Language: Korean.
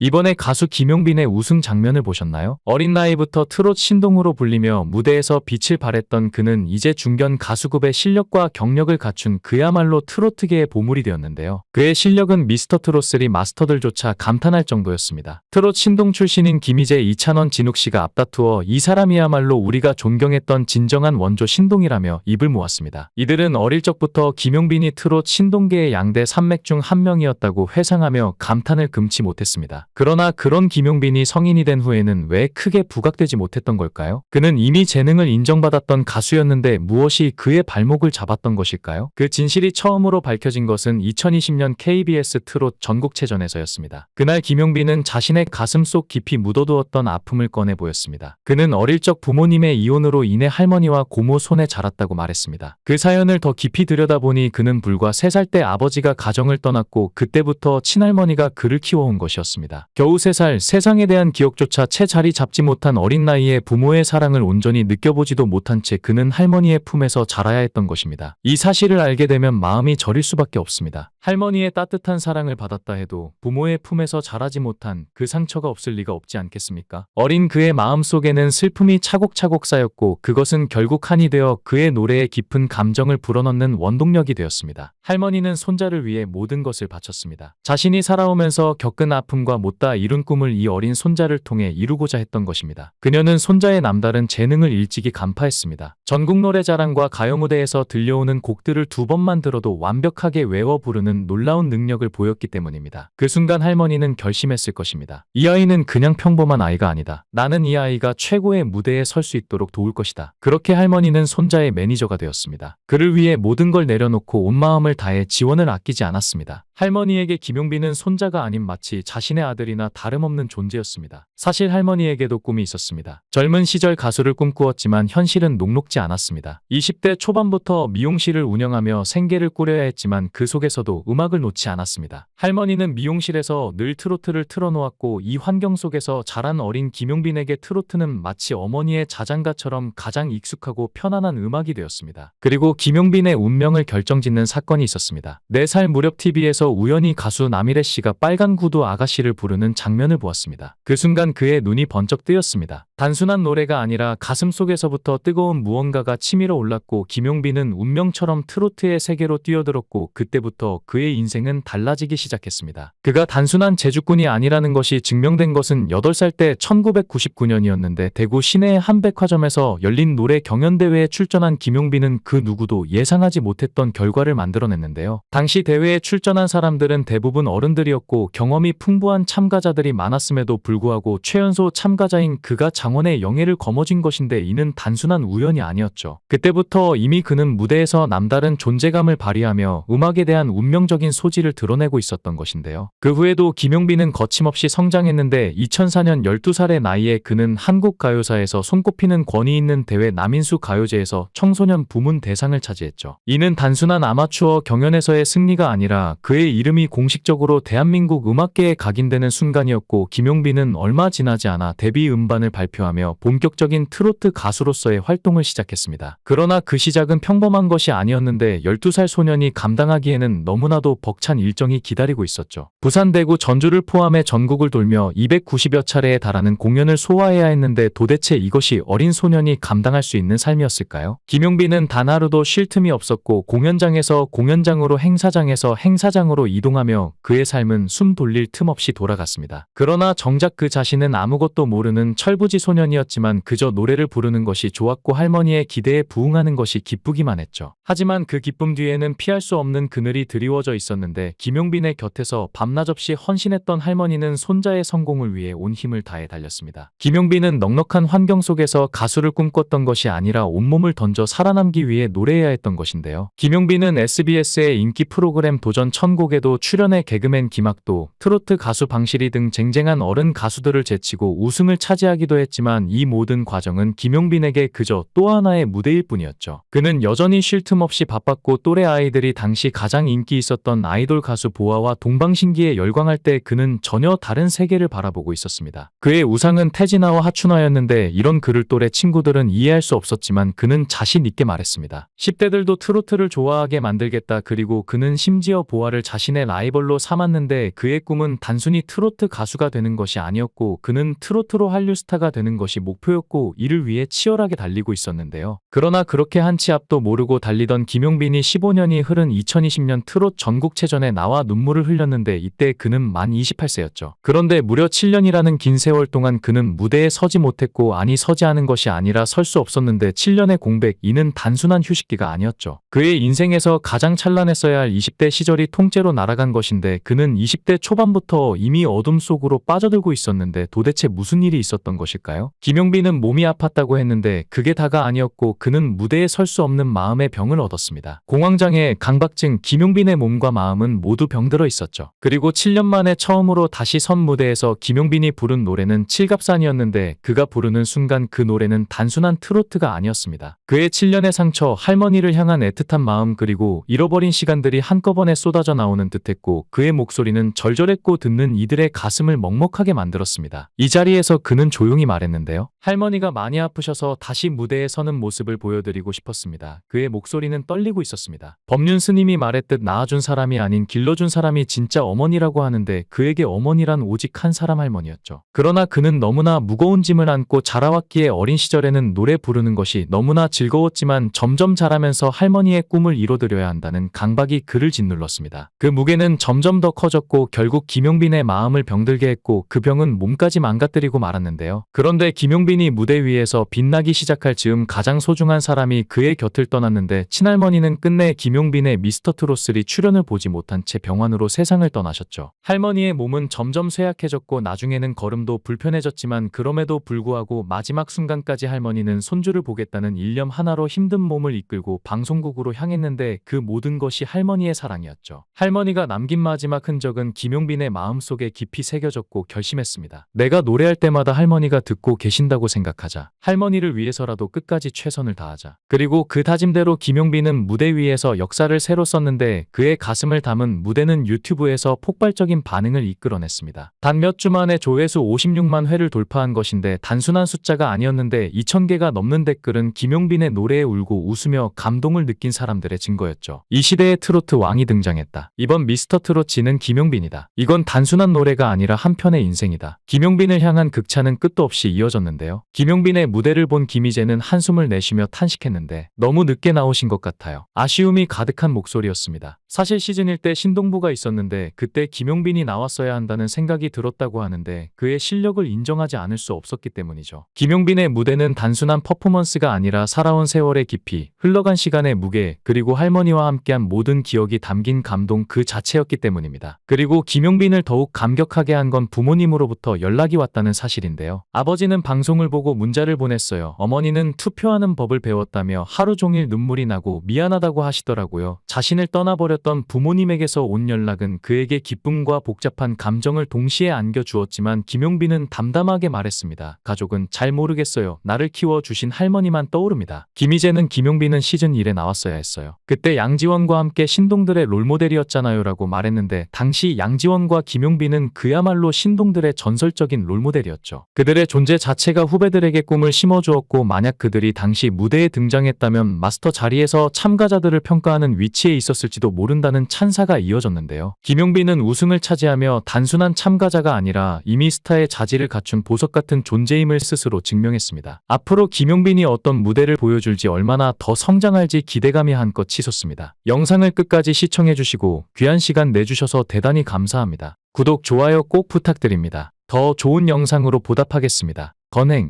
이번에 가수 김용빈의 우승 장면을 보셨나요? 어린 나이부터 트롯 신동으로 불리며 무대에서 빛을 발했던 그는 이제 중견 가수급의 실력과 경력을 갖춘 그야말로 트로트계의 보물이 되었는데요. 그의 실력은 미스터 트롯3 마스터들조차 감탄할 정도였습니다. 트롯 신동 출신인 김희재, 이찬원, 진욱씨가 앞다투어 이 사람이야말로 우리가 존경했던 진정한 원조 신동이라며 입을 모았습니다. 이들은 어릴 적부터 김용빈이 트롯 신동계의 양대 산맥 중 한 명이었다고 회상하며 감탄을 금치 못했습니다. 그러나 그런 김용빈이 성인이 된 후에는 왜 크게 부각되지 못했던 걸까요? 그는 이미 재능을 인정받았던 가수였는데 무엇이 그의 발목을 잡았던 것일까요? 그 진실이 처음으로 밝혀진 것은 2020년 KBS 트롯 전국체전에서였습니다. 그날 김용빈은 자신의 가슴 속 깊이 묻어두었던 아픔을 꺼내 보였습니다. 그는 어릴 적 부모님의 이혼으로 인해 할머니와 고모 손에 자랐다고 말했습니다. 그 사연을 더 깊이 들여다보니 그는 불과 3살 때 아버지가 가정을 떠났고 그때부터 친할머니가 그를 키워온 것이었습니다. 겨우 3살, 세상에 대한 기억조차 채 자리 잡지 못한 어린 나이에 부모의 사랑을 온전히 느껴보지도 못한 채 그는 할머니의 품에서 자라야 했던 것입니다. 이 사실을 알게 되면 마음이 저릴 수밖에 없습니다. 할머니의 따뜻한 사랑을 받았다 해도 부모의 품에서 자라지 못한 그 상처가 없을 리가 없지 않겠습니까? 어린 그의 마음속에는 슬픔이 차곡차곡 쌓였고 그것은 결국 한이 되어 그의 노래에 깊은 감정을 불어넣는 원동력이 되었습니다. 할머니는 손자를 위해 모든 것을 바쳤습니다. 자신이 살아오면서 겪은 아픔과 못다 이룬 꿈을 이 어린 손자를 통해 이루고자 했던 것입니다. 그녀는 손자의 남다른 재능을 일찍이 간파했습니다. 전국 노래자랑과 가요무대에서 들려오는 곡들을 2번만 들어도 완벽하게 외워 부르는 놀라운 능력을 보였기 때문입니다. 그 순간 할머니는 결심했을 것입니다. 이 아이는 그냥 평범한 아이가 아니다. 나는 이 아이가 최고의 무대에 설 수 있도록 도울 것이다. 그렇게 할머니는 손자의 매니저가 되었습니다. 그를 위해 모든 걸 내려놓고 온 마음을 다해 지원을 아끼지 않았습니다. 할머니에게 김용빈은 손자가 아닌 마치 자신의 아들이나 다름없는 존재였습니다. 사실 할머니에게도 꿈이 있었습니다. 젊은 시절 가수를 꿈꾸었지만 현실은 녹록지 않았습니다. 20대 초반부터 미용실을 운영하며 생계를 꾸려야 했지만 그 속에서도 음악을 놓지 않았습니다. 할머니는 미용실에서 늘 트로트를 틀어놓았고 이 환경 속에서 자란 어린 김용빈에게 트로트는 마치 어머니의 자장가처럼 가장 익숙하고 편안한 음악이 되었습니다. 그리고 김용빈의 운명을 결정짓는 사건이 있었습니다. 4살 무렵 TV에서 우연히 가수 남일애 씨가 빨간 구두 아가씨를 부르는 장면을 보았습니다. 그 순간 그의 눈이 번쩍 뜨였습니다. 단순한 노래가 아니라 가슴 속에서부터 뜨거운 무언가가 치밀어 올랐고 김용빈은 운명처럼 트로트의 세계로 뛰어들었고 그때부터 그의 인생은 달라지기 시작했습니다. 그가 단순한 재주꾼이 아니라는 것이 증명된 것은 8살 때 1999년이었는데 대구 시내의 한 백화점에서 열린 노래 경연대회에 출전한 김용빈은 그 누구도 예상하지 못했던 결과를 만들어냈는데요. 당시 대회에 출전한 사람들은 대부분 어른들이었고 경험이 풍부한 참가자들이 많았음에도 불구하고 최연소 참가자인 그가 장원의 영예를 거머쥔 것인데 이는 단순한 우연이 아니었죠. 그때부터 이미 그는 무대에서 남다른 존재감을 발휘하며 음악에 대한 운명적인 소질을 드러내고 있었던 것인데요. 그 후에도 김용빈은 거침없이 성장했는데 2004년 12살의 나이에 그는 한국가요사에서 손꼽히는 권위 있는 대회 남인수 가요제에서 청소년 부문 대상을 차지했죠. 이는 단순한 아마추어 경연에서의 승리가 아니라 그의 이름이 공식적으로 대한민국 음악계에 각인되는 순간이었고 김용빈은 얼마 지나지 않아 데뷔 음반을 발표하며 본격적인 트로트 가수로서의 활동을 시작했습니다. 그러나 그 시작은 평범한 것이 아니었는데 12살 소년이 감당하기에는 너무나도 벅찬 일정이 기다리고 있었죠. 부산, 대구, 전주를 포함해 전국을 돌며 290여 차례에 달하는 공연을 소화해야 했는데 도대체 이것이 어린 소년이 감당할 수 있는 삶이었을까요? 김용빈은 단 하루도 쉴 틈이 없었고 공연장에서 공연장으로 행사장에서 행사장으로 이동하며 그의 삶은 숨 돌릴 틈 없이 돌아갔습니다. 그러나 정작 그 자신은 아무것도 모르는 철부지 소년이었지만 그저 노래를 부르는 것이 좋았고 할머니의 기대에 부응하는 것이 기쁘기만 했죠. 하지만 그 기쁨 뒤에는 피할 수 없는 그늘이 드리워져 있었는데 김용빈의 곁에서 밤낮 없이 헌신했던 할머니는 손자의 성공을 위해 온 힘을 다해 달렸습니다. 김용빈은 넉넉한 환경 속에서 가수를 꿈꿨던 것이 아니라 온몸을 던져 살아남기 위해 노래해야 했던 것인데요. 김용빈은 SBS의 인기 프로그램 도전 천국에도 출연해 개그맨 김학도, 트로트 가수 방실이 등 쟁쟁한 어른 가수들을 제치고 우승을 차지하기도 했지만 있었지만 이 모든 과정은 김용빈에게 그저 또 하나의 무대일 뿐이었죠. 그는 여전히 쉴 틈 없이 바빴고 또래 아이들이 당시 가장 인기 있었던 아이돌 가수 보아와 동방신기에 열광할 때 그는 전혀 다른 세계를 바라보고 있었습니다. 그의 우상은 태진아와 하춘화였는데 이런 그를 또래 친구들은 이해할 수 없었지만 그는 자신 있게 말했습니다. 10대들도 트로트를 좋아하게 만들겠다. 그리고 그는 심지어 보아를 자신의 라이벌로 삼았는데 그의 꿈은 단순히 트로트 가수가 되는 것이 아니었고 그는 트로트로 한류 스타가 되는 것이 목표였고 이를 위해 치열하게 달리고 있었는데요. 그러나 그렇게 한 치 앞도 모르고 달리던 김용빈이 15년이 흐른 2020년 트롯 전국체전에 나와 눈물을 흘렸는데 이때 그는 만 28세였죠. 그런데 무려 7년이라는 긴 세월 동안 그는 무대에 서지 못했고 아니 서지 않은 것이 아니라 설 수 없었는데 7년의 공백 이는 단순한 휴식기가 아니었죠. 그의 인생에서 가장 찬란했어야 할 20대 시절이 통째로 날아간 것인데 그는 20대 초반부터 이미 어둠 속으로 빠져들고 있었는데 도대체 무슨 일이 있었던 것일까요? 김용빈은 몸이 아팠다고 했는데 그게 다가 아니었고 그는 무대에 설 수 없는 마음의 병을 얻었습니다. 공황장애, 강박증, 김용빈의 몸과 마음은 모두 병들어 있었죠. 그리고 7년 만에 처음으로 다시 선 무대에서 김용빈이 부른 노래는 칠갑산이었는데 그가 부르는 순간 그 노래는 단순한 트로트가 아니었습니다. 그의 7년의 상처, 할머니를 향한 애틋한 마음 그리고 잃어버린 시간들이 한꺼번에 쏟아져 나오는 듯했고 그의 목소리는 절절했고 듣는 이들의 가슴을 먹먹하게 만들었습니다. 이 자리에서 그는 조용히 말했는데요. 할머니가 많이 아프셔서 다시 무대에 서는 모습을 보여드리고 싶었습니다. 그의 목소리는 떨리고 있었습니다. 법륜 스님이 말했듯 낳아준 사람이 아닌 길러준 사람이 진짜 어머니라고 하는데 그에게 어머니란 오직 한 사람 할머니였죠. 그러나 그는 너무나 무거운 짐을 안고 자라왔기에 어린 시절에는 노래 부르는 것이 너무나 즐거웠지만 점점 자라면서 할머니의 꿈을 이뤄드려야 한다는 강박이 그를 짓눌렀습니다. 그 무게는 점점 더 커졌고 결국 김용빈의 마음을 병들게 했고 그 병은 몸까지 망가뜨리고 말았는데요. 그런데 김용빈이 무대 위에서 빛나기 시작할 즈음 가장 소중한 사람이 그의 곁을 떠났는데 친할머니는 끝내 김용빈의 미스터 트롯3 출연을 보지 못한 채 병환으로 세상을 떠나셨죠. 할머니의 몸은 점점 쇠약해졌고 나중에는 걸음도 불편해졌지만 그럼에도 불구하고 마지막 순간까지 할머니는 손주를 보겠다는 일념 하나로 힘든 몸을 이끌고 방송국으로 향했는데 그 모든 것이 할머니의 사랑이었죠. 할머니가 남긴 마지막 흔적은 김용빈의 마음속에 깊이 새겨졌고 결심했습니다. 내가 노래할 때마다 할머니가 듣고 계신다고 생각하자. 할머니를 위해서라도 끝까지 최선을 다하자. 그리고 그 다짐대로 김용빈은 무대 위에서 역사를 새로 썼는데 그의 가슴을 담은 무대는 유튜브에서 폭발적인 반응을 이끌어냈습니다. 단 몇 주 만에 조회수 56만 회를 돌파한 것인데 단순한 숫자가 아니었는데 2,000개가 넘는 댓글은 김용빈의 노래에 울고 웃으며 감동을 느낀 사람들의 증거였죠. 이 시대의 트로트 왕이 등장했다. 이번 미스터 트롯지는 김용빈이다. 이건 단순한 노래가 아니라 한편의 인생이다. 김용빈을 향한 극찬은 끝도 없이 이어졌는데요. 김용빈의 무대를 본 김희재는 한숨을 내쉬며 탄식했는데 너무 늦게 나오신 것 같아요. 아쉬움이 가득한 목소리였습니다. 사실 시즌 1 때 신동부가 있었는데 그때 김용빈이 나왔어야 한다는 생각이 들었다고 하는데 그의 실력을 인정하지 않을 수 없었기 때문이죠. 김용빈의 무대는 단순한 퍼포먼스가 아니라 살아온 세월의 깊이, 흘러간 시간의 무게, 그리고 할머니와 함께한 모든 기억이 담긴 감동 그 자체였기 때문입니다. 그리고 김용빈을 더욱 감격하게 한 건 부모님으로부터 연락이 왔다는 사실인데요. 아버지는 방송을 보고 문자를 보냈어요. 어머니는 투표하는 법을 배웠다며 하루 종일 눈물이 나고 미안하다고 하시더라고요. 자신을 떠나버렸던 부모님에게서 온 연락은 그에게 기쁨과 복잡한 감정을 동시에 안겨주었지만 김용빈은 담담하게 말했습니다. 가족은 잘 모르겠어요. 나를 키워주신 할머니만 떠오릅니다. 김희재는 김용빈은 시즌 1에 나왔어야 했어요. 그때 양지원과 함께 신동들의 롤모델이었잖아요 라고 말했는데 당시 양지원과 김용빈은 그야말로 신동들의 전설적인 롤모델이었죠. 그들의 존재 자체가 후배들에게 꿈을 심어주었고 만약 그들이 당시 무대에 등장했다면 마스터 자리에서 참가자들을 평가하는 위치에 있었을지도 모른다는 찬사가 이어졌는데요. 김용빈은 우승을 차지하며 단순한 참가자가 아니라 이미 스타의 자질을 갖춘 보석 같은 존재임을 스스로 증명했습니다. 앞으로 김용빈이 어떤 무대를 보여줄지 얼마나 더 성장할지 기대감이 한껏 치솟습니다. 영상을 끝까지 시청해주시고 귀한 시간 내주셔서 대단히 감사합니다. 구독, 좋아요 꼭 부탁드립니다. 더 좋은 영상으로 보답하겠습니다. 건행